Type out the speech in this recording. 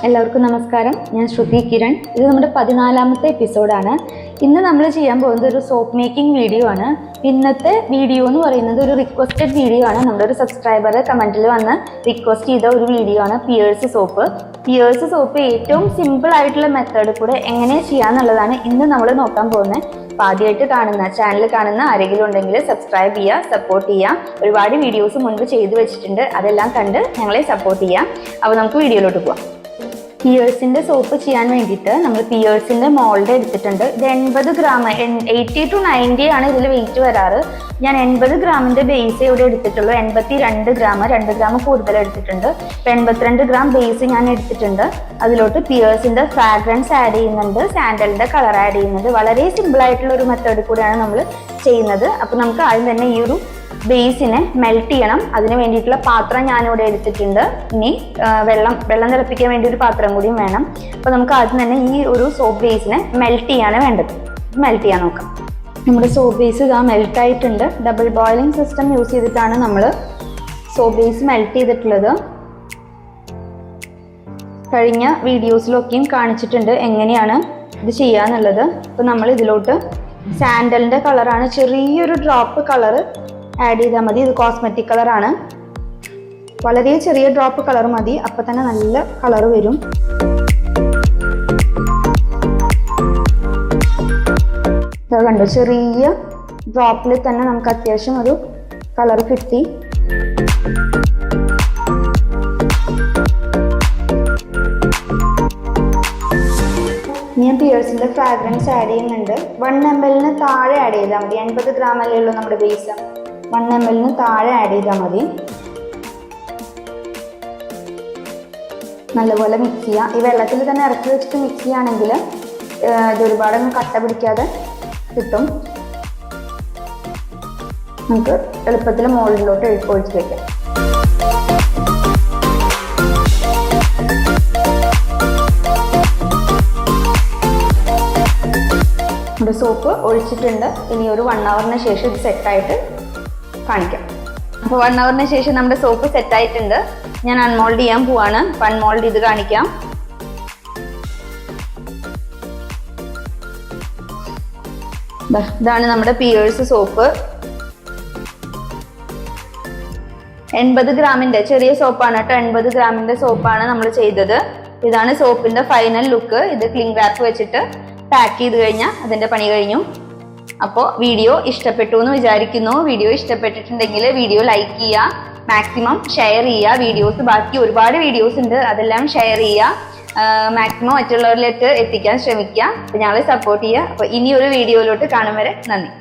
എല്ലാവർക്കും നമസ്കാരം. ഞാൻ ശ്രുതി കിരൺ. ഇത് നമ്മുടെ 14ാമത്തെ എപ്പിസോഡാണ്. ഇന്ന് നമ്മൾ ചെയ്യാൻ പോകുന്നത് ഒരു സോപ്പ് മേക്കിംഗ് വീഡിയോ ആണ്. ഇന്നത്തെ വീഡിയോ എന്ന് പറയുന്നത് ഒരു റിക്വസ്റ്റഡ് വീഡിയോ ആണ്. നമ്മുടെ ഒരു സബ്സ്ക്രൈബർ കമൻറ്റിൽ വന്ന് റിക്വസ്റ്റ് ചെയ്ത ഒരു വീഡിയോ ആണ് പിയേഴ്സ് സോപ്പ്. പിയേഴ്സ് സോപ്പ് ഏറ്റവും സിമ്പിൾ ആയിട്ടുള്ള മെത്തേഡ് കൂടെ എങ്ങനെ ചെയ്യാന്നുള്ളതാണ് ഇന്ന് നമ്മൾ നോക്കാൻ പോകുന്നത്. അപ്പോൾ ആദ്യമായിട്ട് ചാനൽ കാണുന്ന ആരെങ്കിലും ഉണ്ടെങ്കിൽ സബ്സ്ക്രൈബ് ചെയ്യുക, സപ്പോർട്ട് ചെയ്യുക. ഒരുപാട് വീഡിയോസ് മുൻപ് ചെയ്തു വെച്ചിട്ടുണ്ട്, അതെല്ലാം കണ്ട് ഞങ്ങളെ സപ്പോർട്ട് ചെയ്യാം. അപ്പോൾ നമുക്ക് വീഡിയോയിലോട്ട് പോവാം. പിയേഴ്സിൻ്റെ സോപ്പ് ചെയ്യാൻ വേണ്ടിയിട്ട് നമ്മൾ പിയേഴ്സിൻ്റെ മോൾഡ് എടുത്തിട്ടുണ്ട്. ഇത് 80 ഗ്രാം, 80 to 90 ആണ് ഇതിൽ വെയിറ്റ് വരാറ്. ഞാൻ 80 ഗ്രാമിൻ്റെ ബേസ് ഇവിടെ എടുത്തിട്ടുള്ളൂ. 82 ഗ്രാം, 2 ഗ്രാം കൂടുതൽ എടുത്തിട്ടുണ്ട്. 82 ഗ്രാം ബേസ് ഞാൻ എടുത്തിട്ടുണ്ട്. അതിലോട്ട് പിയേഴ്സിൻ്റെ ഫ്രാഗ്രൻസ് ആഡ് ചെയ്യുന്നുണ്ട്, സാൻഡലിൻ്റെ കളർ ആഡ് ചെയ്യുന്നുണ്ട്. വളരെ സിമ്പിളായിട്ടുള്ള ഒരു മെത്തേഡ് കൂടെയാണ് നമ്മൾ ചെയ്യുന്നത്. അപ്പോൾ നമുക്ക് ആദ്യം തന്നെ ഈ ഒരു ബേസിനെ മെൽറ്റ് ചെയ്യണം. അതിന് വേണ്ടിയിട്ടുള്ള പാത്രം ഞാനിവിടെ എടുത്തിട്ടുണ്ട്. ഇനി വെള്ളം തിളപ്പിക്കാൻ വേണ്ടി ഒരു പാത്രം കൂടിയും വേണം. അപ്പോൾ നമുക്ക് ആദ്യം തന്നെ ഈ ഒരു സോപ്പ് ബേസിനെ മെൽറ്റ് ചെയ്യാണ് വേണ്ടത്. മെൽറ്റ് ചെയ്യാൻ നോക്കാം. നമ്മുടെ സോപ്പ് ബേസ് ഇതാ മെൽറ്റ് ആയിട്ടുണ്ട്. ഡബിൾ ബോയിലിംഗ് സിസ്റ്റം യൂസ് ചെയ്തിട്ടാണ് നമ്മൾ സോപ്പ് ബേസ് മെൽറ്റ് ചെയ്തിട്ടുള്ളത്. കഴിഞ്ഞ വീഡിയോസിലൊക്കെയും കാണിച്ചിട്ടുണ്ട് എങ്ങനെയാണ് ഇത് ചെയ്യാന്നുള്ളത്. അപ്പോൾ നമ്മൾ ഇതിലോട്ട് സാൻഡലിൻ്റെ കളറാണ്, ചെറിയൊരു ഡ്രോപ്പ് കളറ് ആഡ് ചെയ്താൽ മതി. ഇത് കോസ്മെറ്റിക് കളറാണ്. വളരെ ചെറിയ ഡ്രോപ്പ് കളർ മതി, അപ്പം തന്നെ നല്ല കളർ വരും. കണ്ടോ, ചെറിയ ഡ്രോപ്പിൽ തന്നെ നമുക്ക് അത്യാവശ്യം ഒരു കളർ കിട്ടി. ഞാൻ പിയേഴ്സിൻ്റെ ഫ്രാഗ്രൻസ് ആഡ് ചെയ്യുന്നുണ്ട്. 1 ml താഴെ ആഡ് ചെയ്താൽ മതി. 80 ഗ്രാം അല്ലേ ഉള്ളൂ നമ്മുടെ ബേസ്. 1 ml താഴെ ആഡ് ചെയ്താൽ മതി. നല്ലപോലെ മിക്സ് ചെയ്യുക. ഈ വെള്ളത്തിൽ തന്നെ ഇറക്കി വെച്ചിട്ട് മിക്സ് ചെയ്യുകയാണെങ്കിൽ ഇത് ഒരുപാടൊന്നും കട്ട പിടിക്കാതെ കിട്ടും. നമുക്ക് എളുപ്പത്തിൽ മുകളിലോട്ട് ഒഴിച്ച് വയ്ക്കാം. നമ്മുടെ സോപ്പ് ഒഴിച്ചിട്ടുണ്ട്. ഇനി ഒരു 1 hourന് ശേഷം ഇത് സെറ്റായിട്ട് കാണിക്കാം. അപ്പോൾ 1 hourന് ശേഷം നമ്മുടെ സോപ്പ് സെറ്റായിട്ടുണ്ട്. ഞാൻ അൺമോൾഡ് ചെയ്യാൻ പോവാണ്. അൺമോൾഡ് ചെയ്ത് കാണിക്കാം. ഇതാണ് നമ്മുടെ പിയേഴ്സ് സോപ്പ്. 80 ഗ്രാമിൻ്റെ ചെറിയ സോപ്പാണ് കേട്ടോ. 80 ഗ്രാമിൻ്റെ സോപ്പാണ് നമ്മൾ ചെയ്തത്. ഇതാണ് സോപ്പിൻ്റെ ഫൈനൽ ലുക്ക്. ഇത് ക്ലിംഗ് റാപ്പ് വെച്ചിട്ട് പാക്ക് ചെയ്ത് കഴിഞ്ഞാൽ അതിൻ്റെ പണി കഴിഞ്ഞു. അപ്പോൾ വീഡിയോ ഇഷ്ടപ്പെട്ടു എന്ന് വിചാരിക്കുന്നു. വീഡിയോ ഇഷ്ടപ്പെട്ടിട്ടുണ്ടെങ്കിൽ വീഡിയോ ലൈക്ക് ചെയ്യുക, മാക്സിമം ഷെയർ ചെയ്യുക. ബാക്കി ഒരുപാട് വീഡിയോസ് ഉണ്ട്, അതെല്ലാം ഷെയർ ചെയ്യുക. മാക്സിമം മറ്റുള്ളവരിലേക്ക് എത്തിക്കാൻ ശ്രമിക്കുക. അപ്പോൾ ഞങ്ങളെ സപ്പോർട്ട് ചെയ്യുക. അപ്പോൾ ഇനിയൊരു വീഡിയോയിലോട്ട് കാണും വരെ നന്ദി.